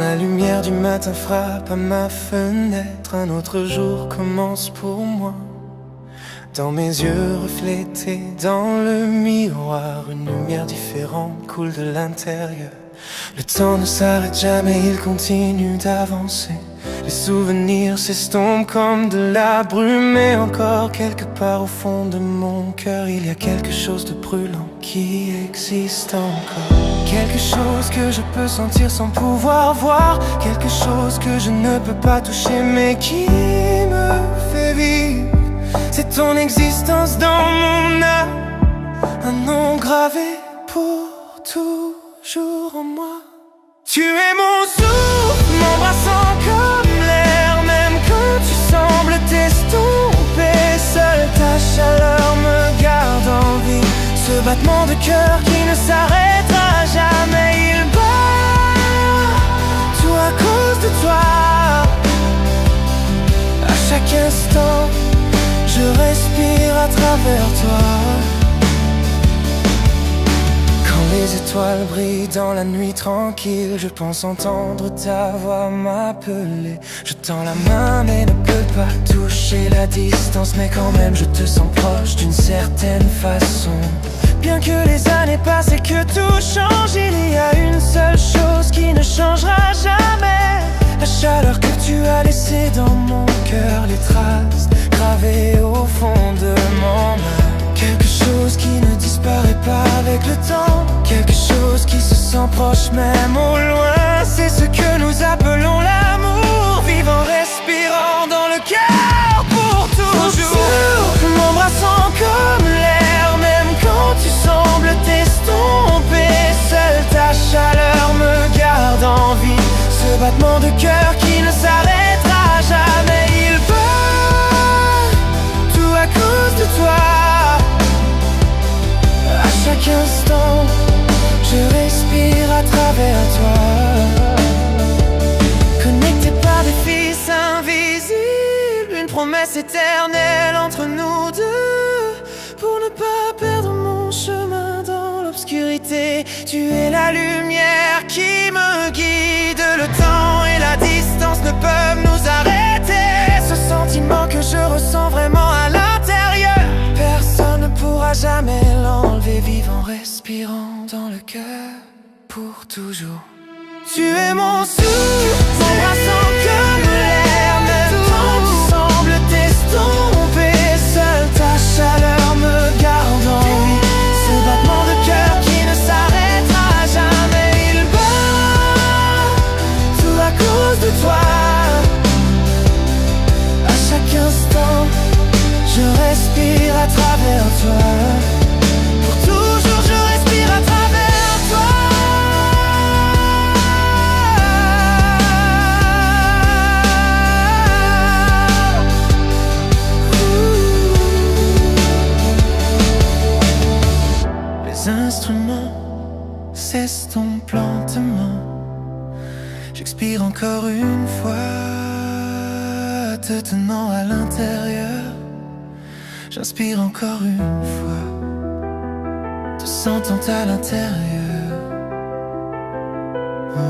La lumière du matin frappe à ma fenêtre. Un autre jour commence pour moi. Dans mes yeux reflétés dans le miroir, une lumière différente coule de l'intérieur. Le temps ne s'arrête jamais, il continue d'avancer. Les souvenirs s'estompent comme de la brume. Et encore quelque part au fond de mon cœur, il y a quelque chose de brûlant qui existe encore. Quelque chose que je peux sentir sans pouvoir voir. Quelque chose que je ne peux pas toucher mais qui me fait vivre. C'est ton existence dans mon âme, un nom gravé pour toujours en moi. Tu es mon souffle, m'embrassant comme l'air. Même quand tu sembles t'estomper, seule ta chaleur me garde en vie. Ce battement de cœur qui ne s'arrêtera jamais, il bat, tout à cause de toi. À chaque instant, je respire à travers toi. Quand les étoiles brillent dans la nuit tranquille, je pense entendre ta voix m'appeler. Je tends la main mais ne peux pas toucher la distance. Mais quand même je te sens proche d'une certaine façon. Bien que les années passent et que tout change, il y a une seule chose qui ne changera jamais. La chaleur que tu as laissée dans mon cœur, les traces gravées au fond de mon âme. Quelque chose qui ne disparaît pas avec le temps. Quelque chose qui se sent proche même au loin. C'est ce que nous appelons l'amour. Vivant, respirant dans le cœur pour toujours. M'embrassant comme l'air. Même quand tu sembles t'estomper, seule ta chaleur me garde en vie. Ce battement de cœur qui ne s'arrêtera jamais, il bat, tout à cause de toi. À chaque instant, je respire à travers toi. Connecté par des fils invisibles, une promesse éternelle entre nous deux. Pour ne pas perdre mon chemin dans l'obscurité, tu es la lumière qui me guide. Le temps et la distance ne peuvent nous arrêter. Ce sentiment que je ressens vraiment à l'intérieur, personne ne pourra jamais l'enlever. Vivant, respirant dans le cœur pour toujours. Tu es mon souffle, m'embrassant comme l'air. Même quand tu sembles t'estomper, seule ta chaleur me garde en vie. Ce battement de cœur qui ne s'arrêtera jamais, il bat, tout à cause de toi. À chaque instant, je respire à travers toi. Pour toujours, je respire à travers toi. Les instruments s'estompent lentement. J'expire encore une fois, te tenant à l'intérieur. J'inspire encore une fois, te sentant à l'intérieur. Oh.